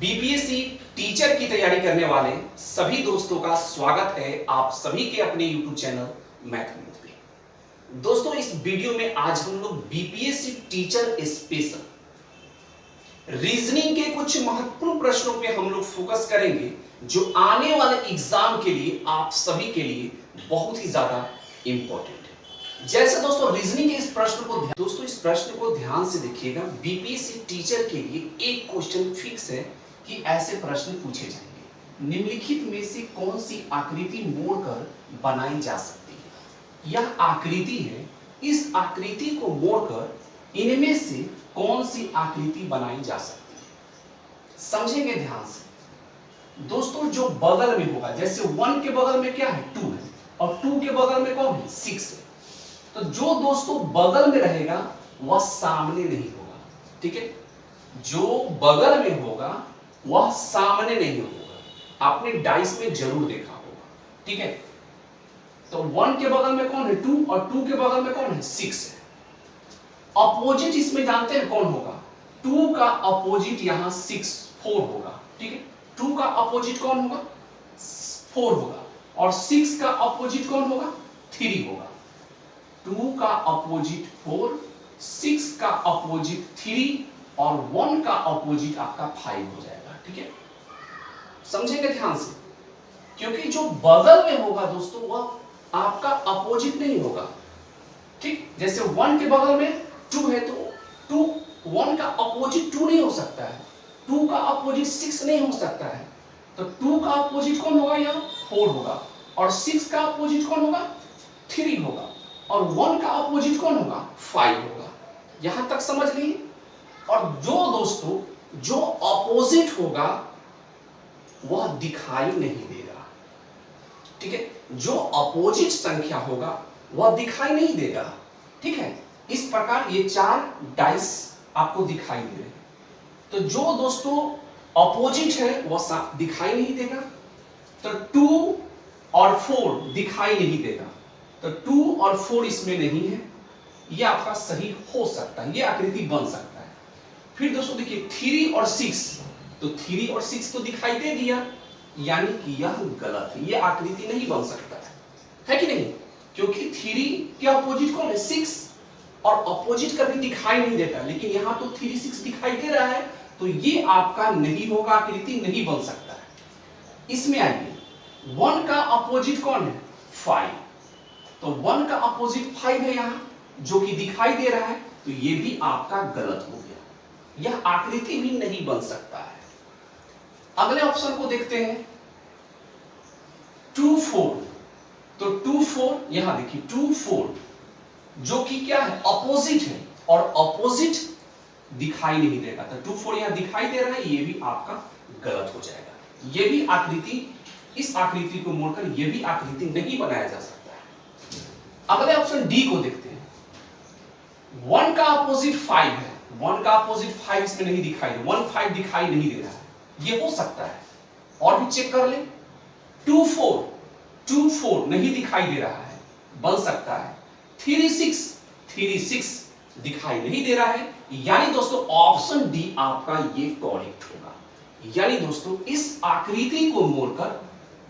BPSC teacher की तैयारी करने वाले सभी दोस्तों का स्वागत है आप सभी के अपने YouTube चैनल मैथमेटिक्स पे। दोस्तों इस वीडियो में आज हम लोग बीपीएससी टीचर स्पेशल रीजनिंग के कुछ महत्वपूर्ण प्रश्नों पे हम लोग फोकस करेंगे जो आने वाले एग्जाम के लिए आप सभी के लिए बहुत ही ज्यादा इंपॉर्टेंट है। जैसे दोस्तों रीजनिंग के इस प्रश्न को ध्यान से देखिएगा। बीपीएससी टीचर के लिए एक क्वेश्चन फिक्स है कि ऐसे प्रश्न पूछे जाएंगे। निम्नलिखित में से कौन सी आकृति मोड़कर बनाई जा सकती है? यह आकृति है, इस आकृति को मोड़कर इनमें से कौन सी आकृति बनाई जा सकती है? समझेंगे ध्यान से। दोस्तों जो बगल में होगा, जैसे 1 के बगल में क्या है 2 है और 2 के बगल में कौन है 6 है, तो जो दोस्तों बगल में रहेगा वह सामने नहीं होगा। ठीक है, जो बगल में होगा वह सामने नहीं होगा। आपने डाइस में जरूर देखा होगा। ठीक है, तो 1 के बगल में कौन है 2 और 2 के बगल में कौन है 6 है। अपोजिट इसमें जानते हैं कौन होगा? 2 का अपोजिट यहां 4 होगा। ठीक है, 2 का अपोजिट कौन होगा 4 होगा और 6 का अपोजिट कौन होगा 3 होगा। 2 का अपोजिट 4, 6 का अपोजिट 3 और 1 का अपोजिट आपका 5 हो जाएगा। ठीक है, समझेंगे ध्यान से, क्योंकि जो बगल में होगा दोस्तों वह आपका अपोजिट नहीं होगा। ठीक, जैसे 1 के बगल में 2 है तो 1 का अपोजिट 2 नहीं हो सकता है, 2 का अपोजिट 6 नहीं हो सकता है, तो 2 का अपोजिट कौन होगा यहाँ 4 होगा और 6 का अपोजिट कौन होगा 3 होगा और 1 का अपोजिट कौन होगा 5 होगा। यहां तक समझ लीजिए। और जो दोस्तों जो अपोजिट होगा वह दिखाई नहीं देगा। ठीक है, जो अपोजिट संख्या होगा वह दिखाई नहीं देगा। ठीक है, इस प्रकार ये 4 डाइस आपको दिखाई दे रहे हैं। तो जो दोस्तों अपोजिट है वह दिखाई नहीं देगा, तो 2 और 4 दिखाई नहीं देगा, तो 2 और 4 इसमें नहीं है। यह आपका सही हो सकता है, यह आकृति बन सकता है। फिर दोस्तों देखिए 3 और 6, तो 3 और 6 तो दिखाई दे दिया, यानी कि यह गलत है, यह आकृति नहीं बन सकता है कि नहीं? क्योंकि 3 के अपोजिट कौन है 6 और अपोजिट कभी दिखाई नहीं देता, लेकिन यहां तो 3 6 दिखाई दे रहा है, तो ये आपका नहीं होगा, आकृति नहीं बन सकता है। इसमें आइए 1 का अपोजिट कौन है 5, तो 1 का अपोजिट 5 है यहां जो कि दिखाई दे रहा है, तो ये भी आपका गलत हो गया, यह आकृति भी नहीं बन सकता है। अगले ऑप्शन को देखते हैं 2 4, तो 2 4 यहां देखिए 2 4 जो कि क्या है अपोजिट है और अपोजिट दिखाई नहीं देगा, तो 2 4 यहां दिखाई दे रहा है, ये भी आपका गलत हो जाएगा। ये भी आकृति, इस आकृति को मोड़कर ये भी आकृति नहीं बनाया जा सकता है। अगले ऑप्शन डी को देखते हैं। 1 का अपोजिट 5 है, 1 का अपोजिट 5 इसमें नहीं दिखाई दे, 1 5 दिखाई नहीं दे रहा है, ये हो सकता है। और भी चेक कर ले 2 4 नहीं दिखाई दे रहा है, बन सकता है। 3 6 दिखाई नहीं दे रहा है, यानी दोस्तों ऑप्शन डी आपका ये करेक्ट होगा। यानी दोस्तों इस आकृति को मोड़कर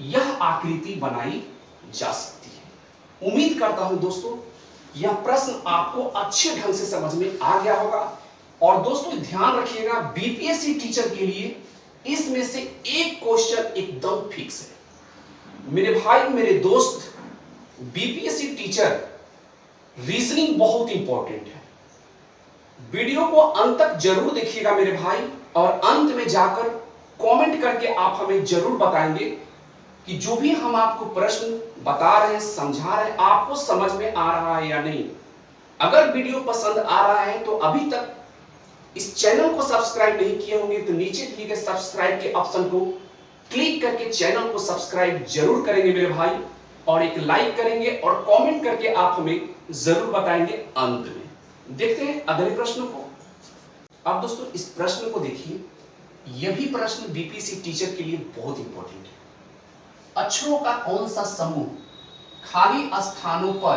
यह आकृति बनाई जा सकती है। उम्मीद करता हूं दोस्तों यह प्रश्न आपको अच्छे ढंग से समझ में आ गया होगा। और दोस्तों ध्यान रखिएगा बीपीएससी टीचर के लिए इसमें से एक क्वेश्चन एकदम फिक्स है। मेरे भाई मेरे दोस्त, बीपीएससी टीचर रीजनिंग बहुत इंपॉर्टेंट है। वीडियो को अंत तक जरूर देखिएगा मेरे भाई, और अंत में जाकर कमेंट करके आप हमें जरूर बताएंगे कि जो भी हम आपको प्रश्न बता रहे हैं, समझा रहे हैं, आपको समझ में आ रहा है या नहीं। अगर वीडियो पसंद आ रहा है तो अभी तक इस चैनल को सब्सक्राइब नहीं किए होंगे तो नीचे दिए गए सब्सक्राइब के ऑप्शन को क्लिक करके चैनल को सब्सक्राइब जरूर करेंगे मेरे भाई, और एक लाइक करेंगे और कमेंट करके आप हमें जरूर बताएंगे अंत में। देखते हैं अगले प्रश्न को। अब दोस्तों इस प्रश्न को देखिए, यह भी प्रश्न बीपीएससी टीचर के लिए बहुत इंपॉर्टेंट है। अक्षरों का कौन सा समूह खाली स्थानों पर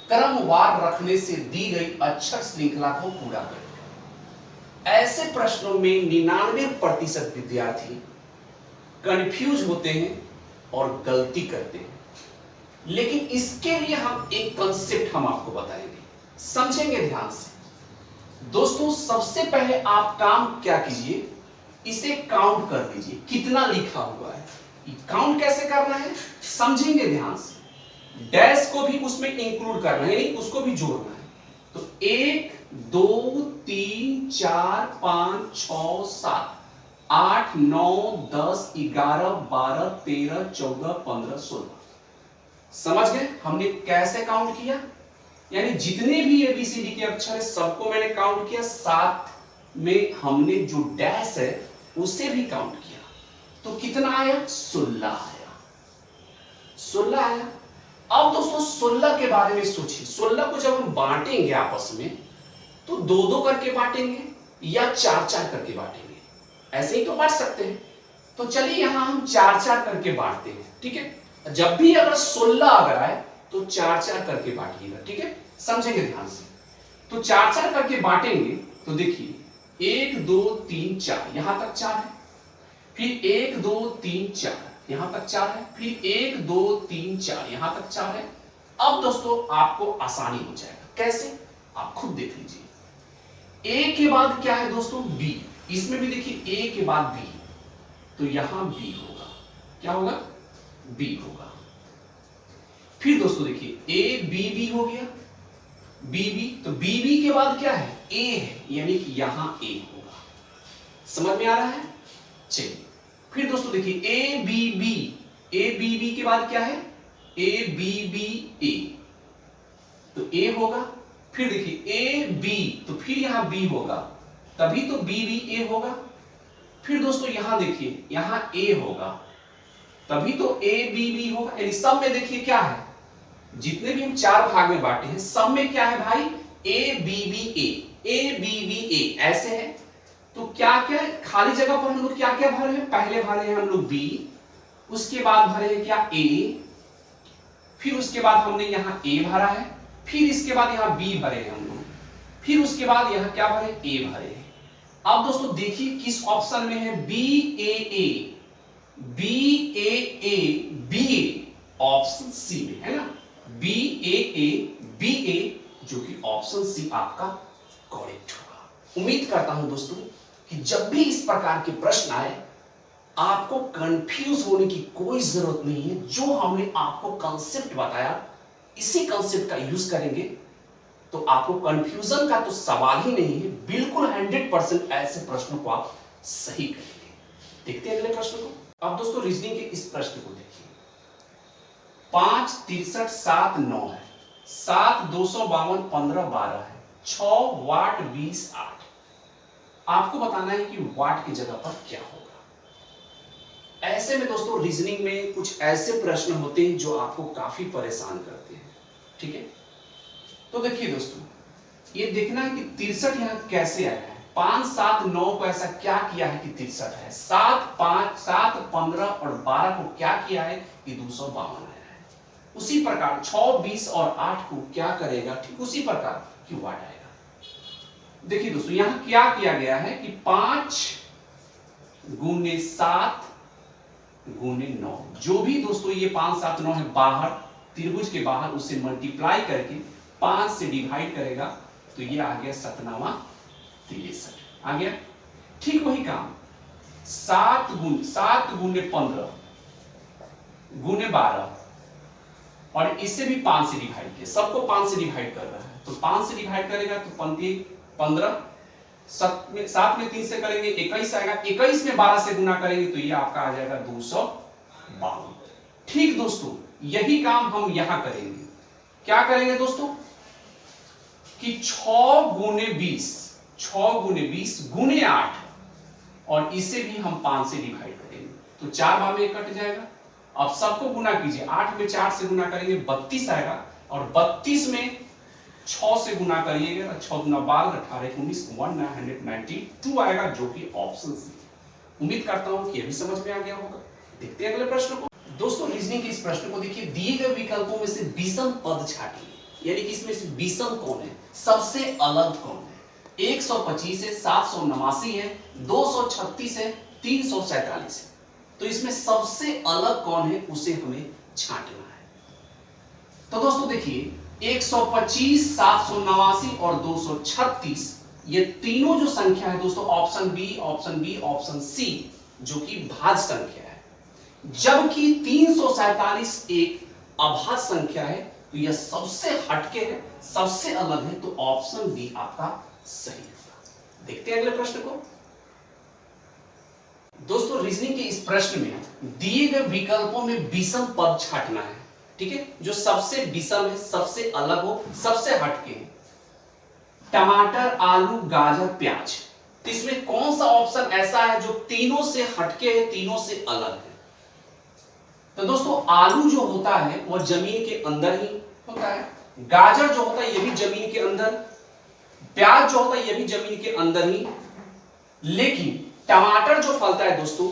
क्रमवार रखने से दी गई अक्षर श्रृंखला को पूरा करेगा? ऐसे प्रश्नों में 99% विद्यार्थी कंफ्यूज होते हैं और गलती करते हैं। लेकिन इसके लिए हम एक कंसेप्ट हम आपको बताएंगे, समझेंगे ध्यान से। दोस्तों सबसे पहले आप काम क्या कीजिए, इसे काउंट कर लीजिए कितना लिखा हुआ है। काउंट कैसे करना है समझेंगे ध्यान से। डैश को भी उसमें इंक्लूड करना है, यानी उसको भी जोड़ना है। तो 1 2 3 4 5 6 7 8 9 10 11 12 13 14 15 16। समझ गए हमने कैसे काउंट किया? यानी जितने भी एबीसीडी के अक्षर है सबको मैंने काउंट किया, साथ में हमने जो डैश है उसे भी काउंट किया। तो कितना आया? 16 आया। 16 आया। अब दोस्तों 16 के बारे में सोचिए। 16 को जब हम बांटेंगे आपस में तो 2-2 करके बांटेंगे या 4-4 करके बांटेंगे, ऐसे ही तो बांट सकते हैं। तो चलिए यहां हम 4-4 करके बांटते हैं, ठीक है। जब भी अगर 16 अगर आए तो 4-4 करके बांटिएगा, ठीक है, समझेंगे ध्यान से। तो 4-4 करके बांटेंगे तो देखिए 1 2 3 4 यहां तक 4 है, फिर 1 2 3 4 यहां तक 4 है, फिर 1 2 3 4 यहां तक 4 है। अब दोस्तों आपको आसानी हो जाएगा, कैसे आप खुद देख लीजिए। ए के बाद क्या है दोस्तों? बी। इसमें भी देखिए ए के बाद बी, तो यहां बी होगा। क्या होगा? बी होगा। फिर दोस्तों देखिए ए बी बी हो गया, बी बी, तो बी बी के बाद क्या है? ए है, यानी कि यहां ए होगा। समझ में आ रहा है? चलिए फिर दोस्तों देखिए A B B, A B B के बाद क्या है? ए बी बी ए, तो ए होगा। फिर देखिए ए बी, तो फिर यहां बी होगा, तभी तो बी बी ए होगा। फिर दोस्तों यहां देखिए यहां ए होगा, तभी तो ए बी बी होगा। यानी सब में देखिए क्या है, जितने भी हम 4 भाग में बांटे हैं सब में क्या है भाई? A B B A, A B B A, ऐसे है। तो क्या क्या है, खाली जगह पर हम लोग क्या क्या भरे हैं? पहले भरे हैं हम लोग बी, उसके बाद भरे हैं क्या? ए, फिर उसके बाद हमने यहां ए भरा है, फिर इसके बाद यहां बी भरे हैं हम लोग, फिर उसके बाद यहां क्या भरे? ए भरे हैं। अब दोस्तों देखिए किस ऑप्शन में है? B A A, B A A, B A, option C में है ना, बी ए ए, बी ए, जो कि ऑप्शन सी आपका करेक्ट होगा। उम्मीद करता हूं दोस्तों कि जब भी इस प्रकार के प्रश्न आए आपको कंफ्यूज होने की कोई जरूरत नहीं है। जो हमने आपको कंसेप्ट बताया इसी कंसेप्ट का यूज करेंगे तो आपको कंफ्यूजन का तो सवाल ही नहीं है। बिल्कुल 100% ऐसे प्रश्नों को आप सही करेंगे। देखते हैं अगले प्रश्न को। अब दोस्तों रीजनिंग के इस प्रश्न को देखिए। 5 63 7 9 है, 7 252 15 12 है, 6 वाट 20 8। आपको बताना है कि वाट की जगह पर क्या होगा। ऐसे में दोस्तों रीजनिंग में कुछ ऐसे प्रश्न होते हैं जो आपको काफी परेशान करते हैं, ठीक है। तो देखिए दोस्तों ये देखना है कि 63 यहां कैसे आया है। 5 7 9 को ऐसा क्या किया है कि 63 है। 7 5 7 15 और 12 को क्या किया है कि 252 आया है। उसी प्रकार 6 20 और 8 को क्या करेगा? ठीक उसी प्रकार कि वाट आएगा। देखिए दोस्तों यहां क्या किया गया है कि 5 गुने 7 गुने 9, जो भी दोस्तों ये 5 7 9 है बाहर त्रिभुज के बाहर, उसे मल्टीप्लाई करके 5 से डिवाइड करेगा तो ये आ गया 7 63 आ गया। ठीक वही काम 7 गुने 15 गुने 12 और इससे भी 5 से डिवाइड किया, सबको 5 से डिवाइड कर रहा है तो 5 से डिवाइड करेगा तो 15, 7 में 3 से करेंगे 21 आएगा, 21 में 12 से गुना करेंगे तो ये आपका आ जाएगा 252। ठीक दोस्तों यही काम हम यहां करेंगे। क्या करेंगे दोस्तों कि 6 गुने 20 गुने 8 और इसे भी हम 5 से डिवाइड करेंगे तो 4 बार में कट जाएगा। अब सबको गुना कीजिए, 8 में 4 से गुना करेंगे 32 आएगा और 32 में 6 से गुना करिएगा 6 गुना 12 18 19 192 आएगा, जो कि ऑप्शन सी। उम्मीद करता हूं कि ये भी समझ में आ गया होगा। देखते हैं अगले प्रश्न को। दोस्तों रीजनिंग के इस प्रश्न को देखिए। दिए गए विकल्पों में से विषम पद छाटिए, यानी कि इसमें से विषम कौन है, सबसे अलग कौन है। 125 है, 789 है, 236 है, 347 है। तो इसमें सबसे अलग कौन है उसे हमें छांटना है। तो दोस्तों देखिए 125, 789 और 236 ये तीनों जो संख्या है दोस्तों option B, option B, option C जो कि भाज्य संख्या है, जबकि 347 एक अभाज्य संख्या है। तो यह सबसे हटके है, सबसे अलग है, तो ऑप्शन बी आपका सही होगा। देखते हैं अगले प्रश्न को। दोस्तों रीजनिंग के इस प्रश्न में दिए गए विकल्पों में विषम पद छांटना है, ठीक है, जो सबसे विषम है, सबसे अलग हो, सबसे हटके है। टमाटर, आलू, गाजर, प्याज। तो इसमें कौन सा ऑप्शन ऐसा है जो तीनों से हटके है, तीनों से अलग है? तो दोस्तों आलू जो होता है वह जमीन के अंदर ही होता है, गाजर जो होता है यह भी जमीन के अंदर, प्याज जो होता है यह भी जमीन के अंदर ही, लेकिन टमाटर जो फलता है दोस्तों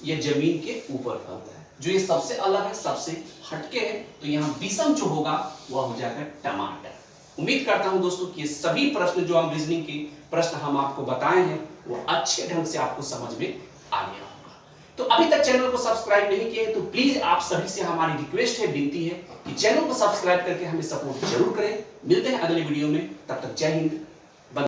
यह जमीन के ऊपर फलता है। जो ये सबसे अलग है, सबसे हटके है, तो यहां विषम जो होगा वह हो जाएगा टमाटर। उम्मीद करता हूं दोस्तों कि ये सभी प्रश्न जो हम रीजनिंग के प्रश्न हम आपको बताए हैं वो अच्छे ढंग से आपको समझ में आ गया होगा। तो अभी तक चैनल को सब्सक्राइब नहीं किए तो प्लीज आप सभी से हमारी रिक्वेस्ट है, विनती है कि चैनल को सब्सक्राइब करके हमें सपोर्ट जरूर करें। मिलते हैं अगले वीडियो में, तब तक जय हिंद।